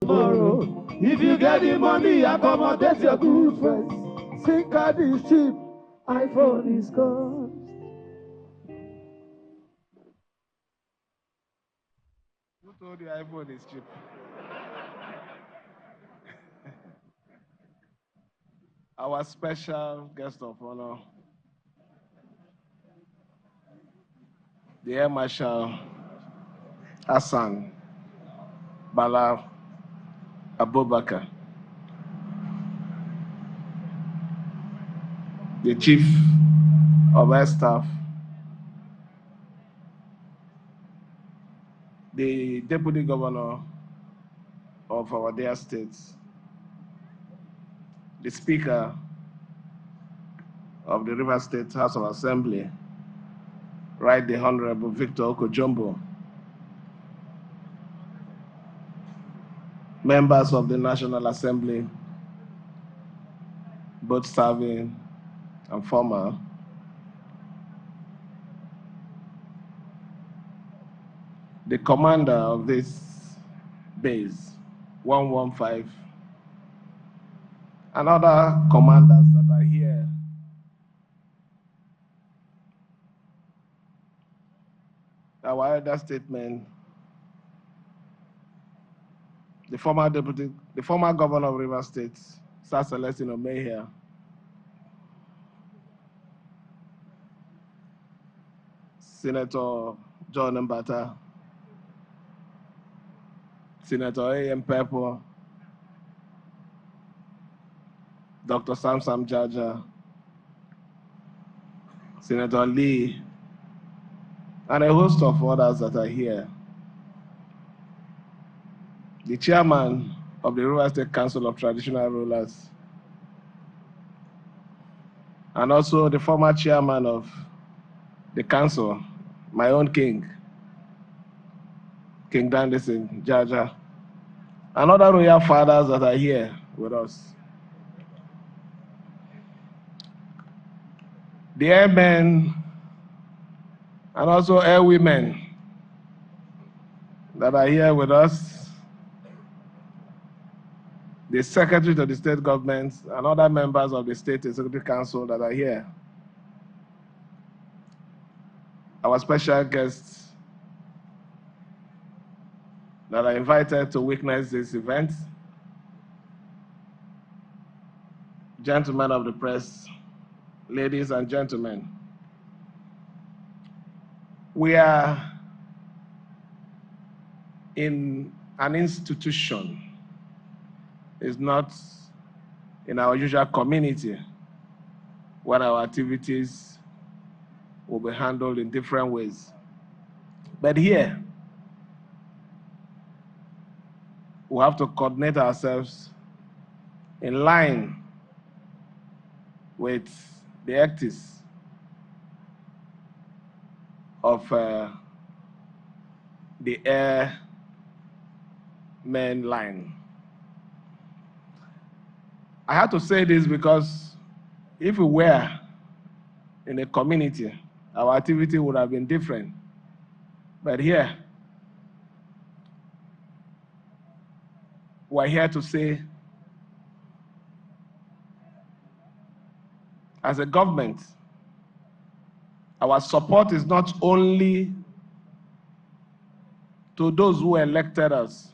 tomorrow. If you get the money, accommodate your good friends. SIM card is cheap, iPhone is cost. Who told you iPhone is cheap? Our special guest of honor, the Air Marshal Hassan Bala Abubakar, the Chief of Air Staff, the Deputy Governor of our dear states, the Speaker of the River State House of Assembly, Right the Honorable Victor Okojumbo, members of the National Assembly, both serving and former, the commander of this base, 115, and other commanders that are here, our elder statesmen, the former governor of River State, Sir Celestine Omehia, Senator John Mbata, Senator A.M. Pepper, Dr. Sam Jaja, Senator Lee, and a host of others that are here. The chairman of the River State Council of Traditional Rulers, and also the former chairman of the council, my own king, King Dandison Jaja, and other royal fathers that are here with us. The airmen and also air women that are here with us, the secretary to the state government and other members of the state executive council that are here. Our special guests that are invited to witness this event, gentlemen of the press, ladies and gentlemen, we are in an institution. It's not in our usual community where our activities will be handled in different ways. But here, we have to coordinate ourselves in line with the ethics of the airmen line. I have to say this because if we were in a community, our activity would have been different. But here, we're here to say, as a government, our support is not only to those who elected us,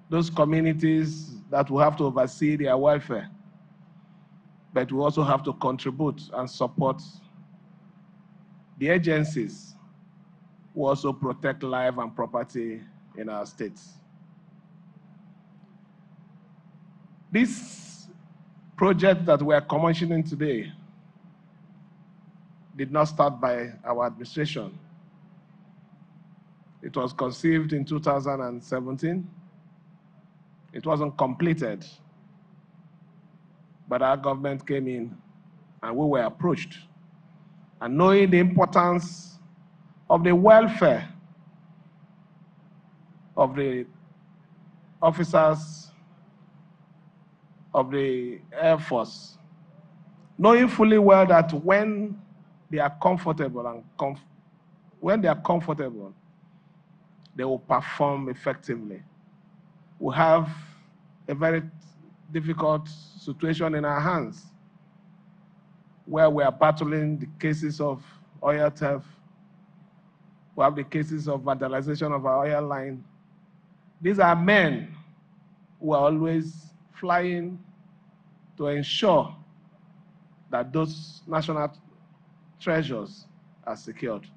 those communities that will have to oversee their welfare, but we also have to contribute and support the agencies who also protect life and property in our states. This project that we are commissioning today did not start by our administration. It was conceived in 2017. It wasn't completed, but our government came in and we were approached. And knowing the importance of the welfare of the officers of the Air Force, knowing fully well that when they are comfortable they will perform effectively. we have a very difficult situation in our hands, where we are battling the cases of oil theft. We have the cases of vandalization of our oil line. These are men who are always flying to ensure that those national treasures are secured.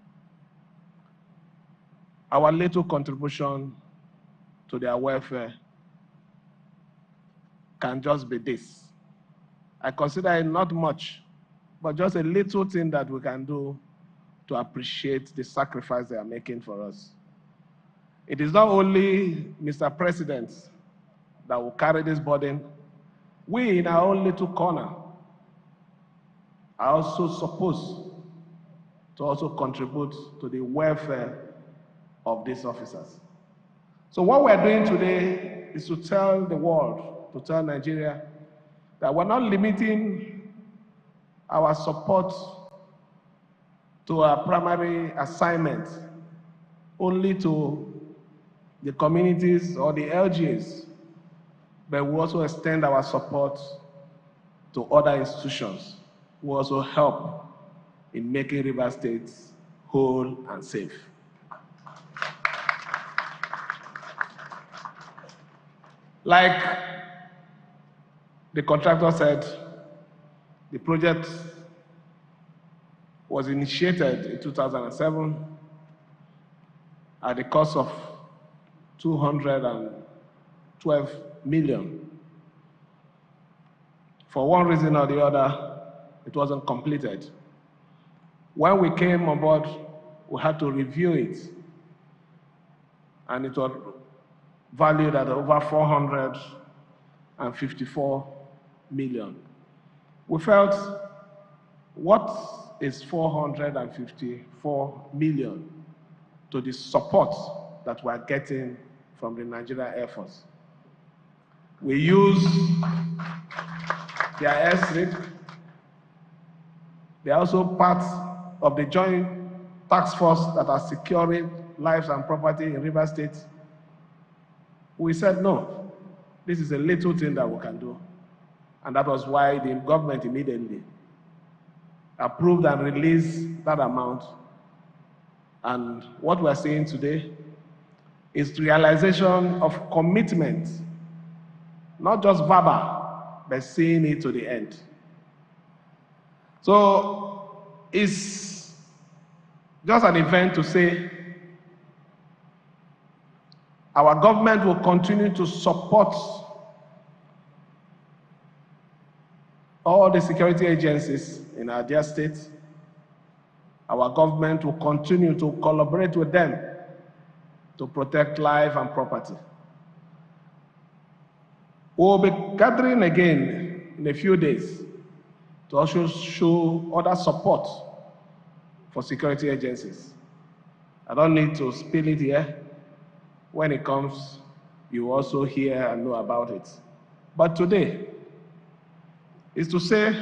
Our little contribution to their welfare can just be this. I consider it not much, but just a little thing that we can do to appreciate the sacrifice they are making for us. It is not only Mr. President that will carry this burden. We, in our own little corner, are also supposed to also contribute to the welfare of these officers. So what we're doing today is to tell the world, to tell Nigeria, that we're not limiting our support to our primary assignment only to the communities or the LGAs, but we also extend our support to other institutions who also help in making River State whole and safe. Like the contractor said, the project was initiated in 2007 at the cost of 212 million. For one reason or the other, it wasn't completed. When we came on board, we had to review it, and it was valued at over 454 million. We felt, what is 454 million to the support that we're getting from the Nigerian Air Force? We use their airstrip. They are also part of the joint task force that are securing lives and property in River State. We said, no, this is a little thing that we can do. And that was why the government immediately approved and released that amount. And what we're seeing today is realization of commitment, not just verbal, but seeing it to the end. So it's just an event to say our government will continue to support all the security agencies in our dear state. Our government will continue to collaborate with them to protect life and property. We'll be gathering again in a few days to also show other support for security agencies. I don't need to spill it here. When it comes, you also hear and know about it. But today is to say,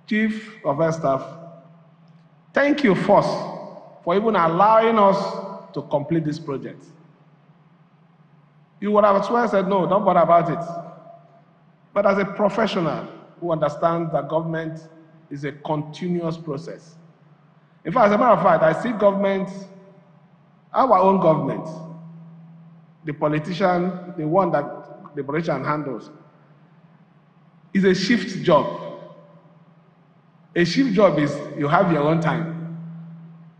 Chief of Air Staff, thank you first for even allowing us to complete this project. You would have as well said, no, don't bother about it. But as a professional who understands that government is a continuous process. In fact, as a matter of fact, I see government, our own government, the politician, the one that the politician handles, is a shift job. A shift job is you have your own time.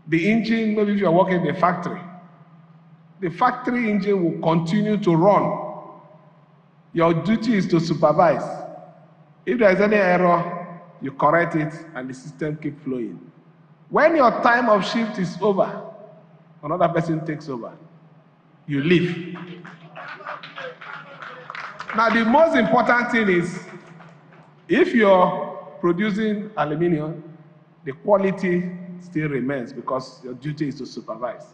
The engine, maybe if you're working in the factory engine will continue to run. Your duty is to supervise. If there is any error, you correct it and the system keeps flowing. When your time of shift is over, another person takes over. You leave. Now, the most important thing is, if you're producing aluminium, the quality still remains because your duty is to supervise.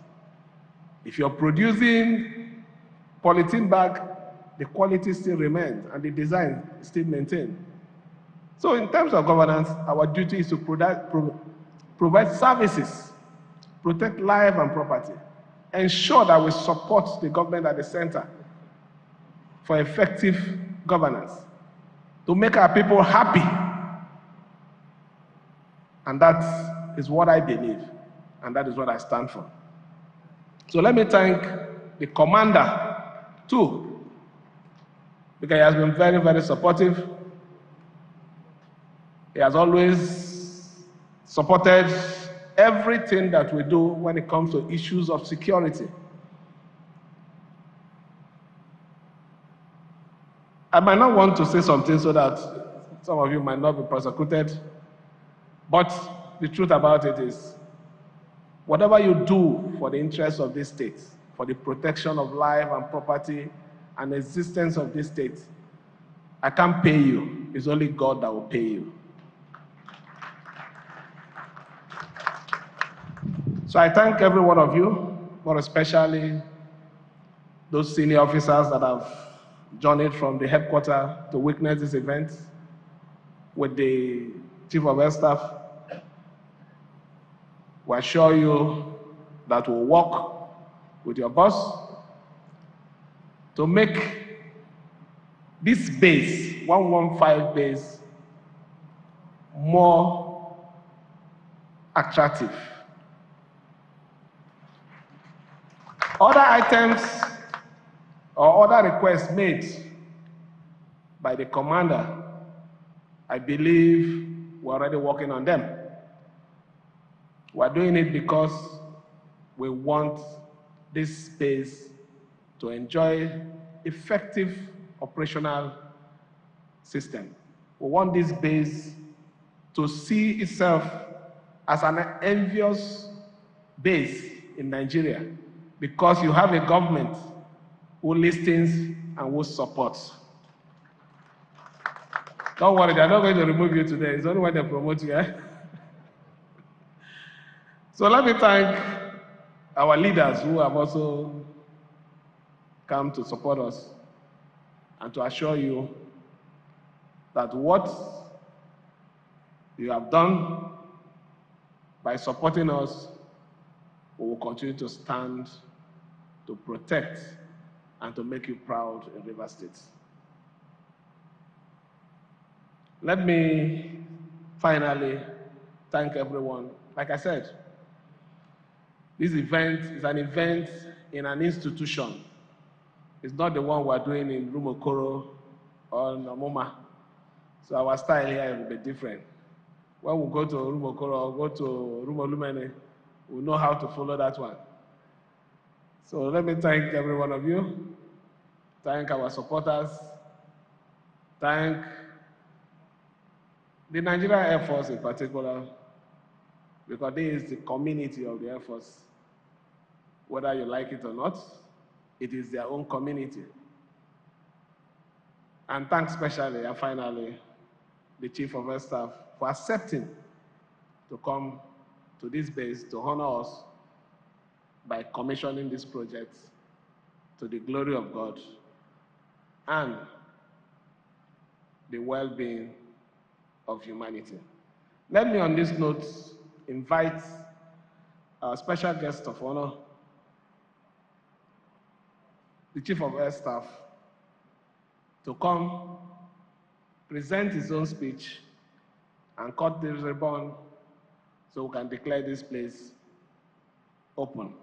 If you're producing polythene bag, the quality still remains and the design is still maintained. So in terms of governance, our duty is to provide services, protect life and property, ensure that we support the government at the center, for effective governance, to make our people happy. And that is what I believe, and that is what I stand for. So let me thank the commander too, because he has been very, very supportive. He has always supported everything that we do when it comes to issues of security. I might not want to say something so that some of you might not be prosecuted, but the truth about it is, whatever you do for the interests of this state, for the protection of life and property and existence of this state, I can't pay you. It's only God that will pay you. So I thank every one of you, more especially those senior officers that have journeyed from the headquarters to witness this event with the Chief of Air Staff. We assure you that we'll work with your boss to make this base, 115 base, more attractive. Other items or other requests made by the commander, I believe we're already working on them. We're doing it because we want this space to enjoy effective operational system. We want this base to see itself as an envious base in Nigeria, because you have a government who listens and who supports. Don't worry, they're not going to remove you today. It's only when they promote you. Eh? So let me thank our leaders who have also come to support us and to assure you that what you have done by supporting us, we will continue to stand to protect and to make you proud in Rivers State. Let me finally thank everyone. Like I said, this event is an event in an institution. It's not the one we're doing in Rumokoro or Namoma. So our style here will be different. When we go to Rumokoro or go to Rumolumene, we know how to follow that one. So let me thank every one of you, thank our supporters, thank the Nigerian Air Force in particular, because this is the community of the Air Force. Whether you like it or not, it is their own community. And thanks especially and finally the Chief of Air Staff for accepting to come to this base to honor us by commissioning this project to the glory of God and the well-being of humanity. Let me on this note invite our special guest of honor, the Chief of Air Staff, to come present his own speech and cut the ribbon so we can declare this place open.